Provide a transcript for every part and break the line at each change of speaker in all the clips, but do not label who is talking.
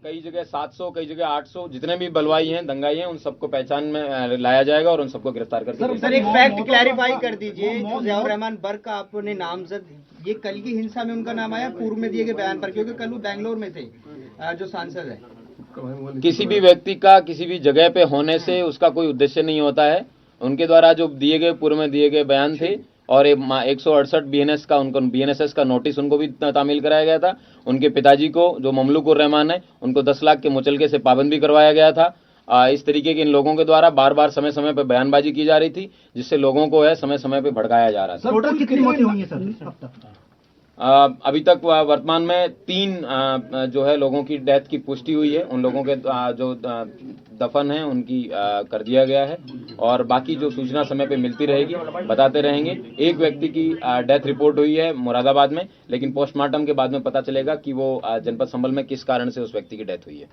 कई जगह 700, कई जगह 800, जितने भी बलवाई हैं, दंगाई हैं, उन सबको पहचान में लाया जाएगा और उन सबको गिरफ्तार करके
सर एक फैक्ट क्लैरिफाई कर दीजिए, जो ज़ियाउर रहमान बर्क का आपने नामजद, ये कल की हिंसा में उनका नाम आया पूर्व में दिए गए बयान पर, क्योंकि कल वो बैंगलोर में थे जो सांसद है।
किसी भी व्यक्ति का किसी भी जगह पे होने से उसका कोई उद्देश्य नहीं होता है। उनके द्वारा जो दिए गए पूर्व में दिए गए बयान थे और 168 बीएनएस का उनको बीएनएसएस का नोटिस उनको भी तामील कराया गया था। उनके पिताजी को जो ममलूक उर रहमान है उनको 10 लाख के मुचलके से पाबंद भी करवाया गया था। इस तरीके के इन लोगों के द्वारा बार बार समय समय पर बयानबाजी की जा रही थी, जिससे लोगों को है समय समय पर भड़काया जा रहा था।
टोटल कितनी मौतें हुई हैं सर अब तक?
अभी तक वर्तमान में 3 जो है लोगों की डेथ की पुष्टि हुई है। उन लोगों के जो दफन है उनकी कर दिया गया है और बाकी जो सूचना समय पे मिलती रहेगी बताते रहेंगे। एक व्यक्ति की डेथ रिपोर्ट हुई है मुरादाबाद में, लेकिन पोस्टमार्टम के बाद में पता चलेगा कि वो जनपद संभल में किस कारण से उस व्यक्ति की डेथ हुई है।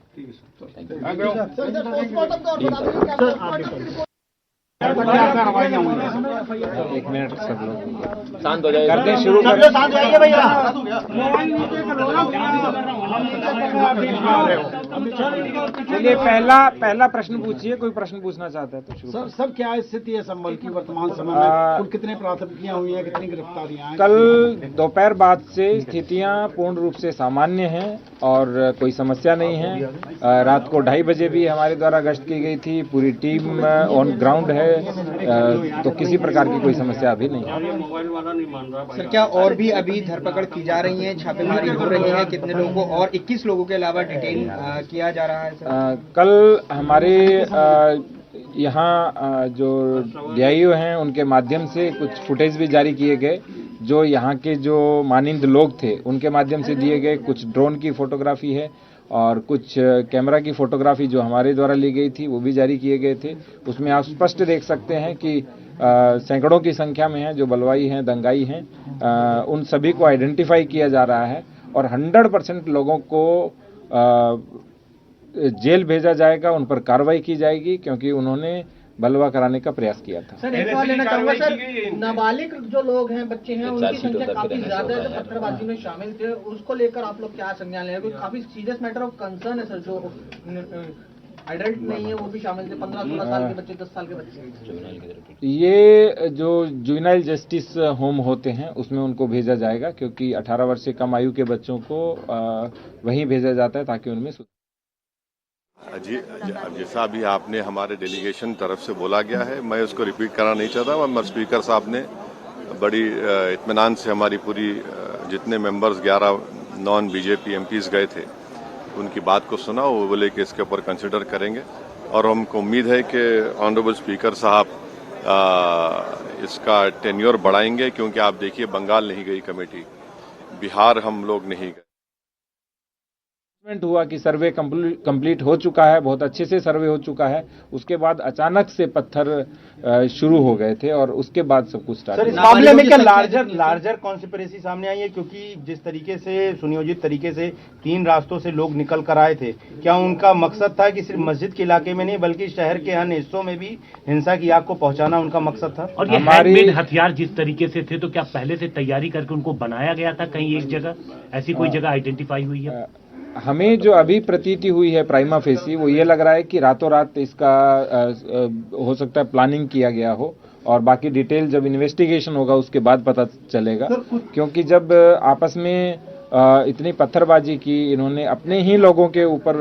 एक मिनट सब लोग
शांत हो जाइए,
करते शुरू कर
शांत हो जाइए भैया।
चलिए पहला प्रश्न पूछिए। कोई प्रश्न पूछना चाहता है तो शुरू।
सर क्या स्थिति है संभल की वर्तमान समय में? कुल कितने प्राथमिकियां हुई हैं, कितनी गिरफ्तारियां हैं?
कल दोपहर बाद से स्थितियां पूर्ण रूप से सामान्य हैं और कोई समस्या नहीं है। रात को 2:30 बजे भी हमारे द्वारा गश्त की गई थी, पूरी टीम ऑन ग्राउंड है, तो किसी प्रकार की कोई समस्या अभी नहीं है।
सर क्या और भी अभी धरपकड़ की जा रही है, छापेमारी हो रही है, कितने लोगों को और 21 लोगों के अलावा डिटेन किया जा रहा है सर?
कल हमारे यहाँ जो डीआईओ हैं उनके माध्यम से कुछ फुटेज भी जारी किए गए, जो यहाँ के जो मानिंद लोग थे उनके माध्यम से दिए गए। कुछ ड्रोन की फोटोग्राफी है और कुछ कैमरा की फोटोग्राफी जो हमारे द्वारा ली गई थी वो भी जारी किए गए थे। उसमें आप स्पष्ट देख सकते हैं कि सैकड़ों की संख्या में हैं जो बलवाई हैं, दंगाई हैं। उन सभी को आइडेंटिफाई किया जा रहा है और 100% लोगों को जेल भेजा जाएगा, उन पर कार्रवाई की जाएगी, क्योंकि उन्होंने बलवा कराने का प्रयास किया था।
सर एक सवाल लेना चाहूंगा सर, नाबालिग जो लोग हैं, बच्चे हैं, उनकी संख्या काफी ज्यादा है जो पत्थरबाजी में शामिल थे, उसको लेकर आप लोग क्या संज्ञान ले रहे हैं? काफी सीरियस मैटर ऑफ कंसर्न है सर, जो एडल्ट नहीं है वो भी शामिल थे, 15-16 साल के बच्चे, 10 साल के बच्चे।
ये जो जुवेनाइल जस्टिस होम होते हैं उसमें उनको भेजा जाएगा, क्योंकि 18 वर्ष से कम आयु के बच्चों को वहीं भेजा जाता है ताकि उनमें
जी जैसा अभी आपने हमारे डेलीगेशन तरफ से बोला गया है, मैं उसको रिपीट करना नहीं चाहता। मगर स्पीकर साहब ने बड़ी इत्मीनान से हमारी पूरी जितने मेंबर्स 11 नॉन बीजेपी एमपीज गए थे उनकी बात को सुना। वो बोले कि इसके ऊपर कंसिडर करेंगे और हमको उम्मीद है कि ऑनरेबल स्पीकर साहब इसका टेन्योर बढ़ाएंगे, क्योंकि आप देखिए बंगाल नहीं गई कमेटी, बिहार हम लोग नहीं गए।
हुआ कि सर्वे कंप्लीट हो चुका है, बहुत अच्छे से सर्वे हो चुका है। उसके बाद अचानक से पत्थर शुरू हो गए थे और उसके बाद सब कुछ स्टार्ट।
सर इस मामले में क्या लार्जर कॉन्स्पिरेसी सामने आई है? क्योंकि जिस तरीके से सुनियोजित तरीके से 3 रास्तों से लोग निकल कर आए थे, क्या उनका मकसद था कि सिर्फ मस्जिद के इलाके में नहीं बल्कि शहर के अन्य हिस्सों में भी हिंसा की आग को पहुंचाना उनका मकसद था?
और ये हैंडमेड हथियार जिस तरीके से थे, तो क्या पहले से तैयारी करके उनको बनाया गया था कहीं एक जगह? ऐसी कोई जगह आइडेंटिफाई हुई है?
हमें जो अभी प्रतीति हुई है प्राइमा फेसी, वो ये लग रहा है कि रातों रात इसका हो सकता है प्लानिंग किया गया हो, और बाकी डिटेल जब इन्वेस्टिगेशन होगा उसके बाद पता चलेगा। क्योंकि जब आपस में इतनी पत्थरबाजी की, इन्होंने अपने ही लोगों के ऊपर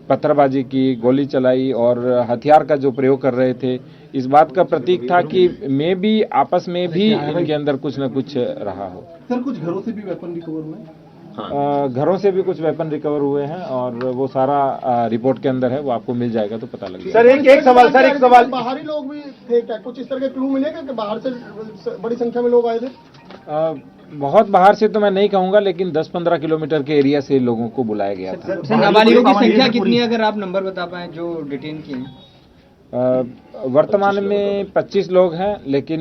पत्थरबाजी की, गोली चलाई और हथियार का जो प्रयोग कर रहे थे, इस बात का प्रतीक था कि मे भी आपस में भी इनके अंदर कुछ न कुछ रहा हो।
सर कुछ घरों से भी वेपन रिकवर हुए?
घरों से भी कुछ वेपन रिकवर हुए हैं और वो सारा रिपोर्ट के अंदर है, वो आपको मिल जाएगा तो पता लगेगा।
सर एक सवाल,
बाहरी लोग भी थे क्या? कुछ इस तरह के क्लू मिलेगा कि बाहर से बड़ी संख्या में लोग आए थे?
बहुत बाहर से तो मैं नहीं कहूंगा, लेकिन 10-15 किलोमीटर के एरिया से लोगों को बुलाया गया था।
सर नाबालिगों की संख्या कितनी है, अगर आप नंबर बता पाएं जो डिटेन किए हैं?
वर्तमान में 25 लोग हैं, लेकिन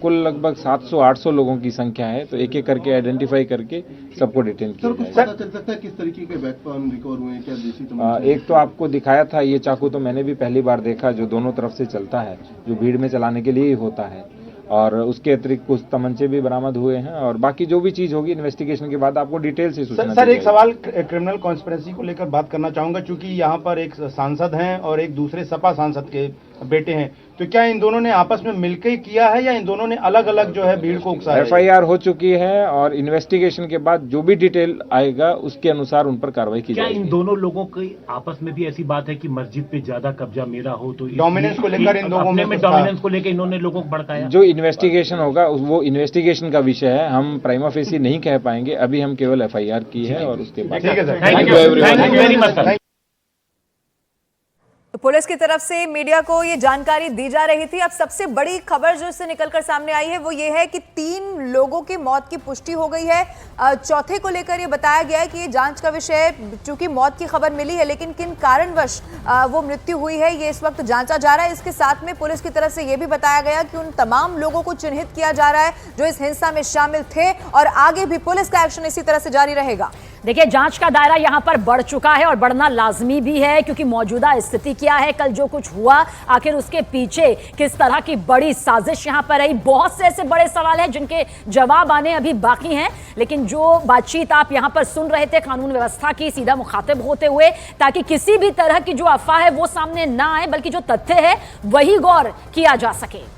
कुल लगभग 700-800 लोगों की संख्या है, तो एक एक करके आइडेंटिफाई करके सबको डिटेन किया जाएगा।
पता चल सकता है किस तरीके के वेपन रिकवर हुए हैं? क्या देसी
एक तो आपको दिखाया था, ये चाकू तो मैंने भी पहली बार देखा, जो दोनों तरफ से चलता है, जो भीड़ में चलाने के लिए ही होता है। और उसके अतिरिक्त कुछ तमंचे भी बरामद हुए हैं और बाकी जो भी चीज होगी इन्वेस्टिगेशन के बाद आपको डिटेल से सूचना
सर
दी
एक
जाएगी।
सवाल क्रिमिनल कॉन्स्पिरेसी को लेकर बात करना चाहूंगा, क्योंकि यहाँ पर एक सांसद हैं और एक दूसरे सपा सांसद के बेटे हैं, तो क्या इन दोनों ने आपस में मिलकर किया है या इन दोनों ने अलग अलग जो है भीड़ को उकसाया है?
FIR हो चुकी है और इन्वेस्टिगेशन के बाद जो भी डिटेल आएगा उसके अनुसार उन पर कार्रवाई की
क्या
जाएगी।
इन दोनों लोगों की आपस में भी ऐसी बात है कि मस्जिद पे ज्यादा कब्जा मेरा हो, तो
डोमिनेंस को लेकर इन लोगों में
डोमिनेंस को लेकर इन्होंने लोगों को भड़काया?
जो इन्वेस्टिगेशन होगा वो इन्वेस्टिगेशन का विषय है, हम प्राइमा फेसी नहीं कह पाएंगे, अभी हम केवल FIR की है और उसके बाद
ठीक है sir,
thank you very much sir.
तो पुलिस की तरफ से मीडिया को ये जानकारी दी जा रही थी। अब सबसे बड़ी खबर जो इससे निकलकर सामने आई है वो ये है कि 3 लोगों की मौत की पुष्टि हो गई है। चौथे को लेकर ये बताया गया है कि ये जांच का विषय, चूंकि मौत की खबर मिली है लेकिन किन कारणवश वो मृत्यु हुई है ये इस वक्त जांचा जा रहा है। इसके साथ में पुलिस की तरफ से ये भी बताया गया कि उन तमाम लोगों को चिन्हित किया जा रहा है जो इस हिंसा में शामिल थे और आगे भी पुलिस का एक्शन इसी तरह से जारी रहेगा।
देखिए, जांच का दायरा यहां पर बढ़ चुका है और बढ़ना लाजमी भी है, क्योंकि मौजूदा स्थिति क्या है, कल जो कुछ हुआ आखिर उसके पीछे किस तरह की बड़ी साजिश यहां पर रही। बहुत से ऐसे बड़े सवाल हैं जिनके जवाब आने अभी बाकी हैं, लेकिन जो बातचीत आप यहां पर सुन रहे थे कानून व्यवस्था की सीधा मुखातिब होते हुए, ताकि किसी भी तरह की जो अफवाह है वो सामने ना आए, बल्कि जो तथ्य है वही गौर किया जा सके।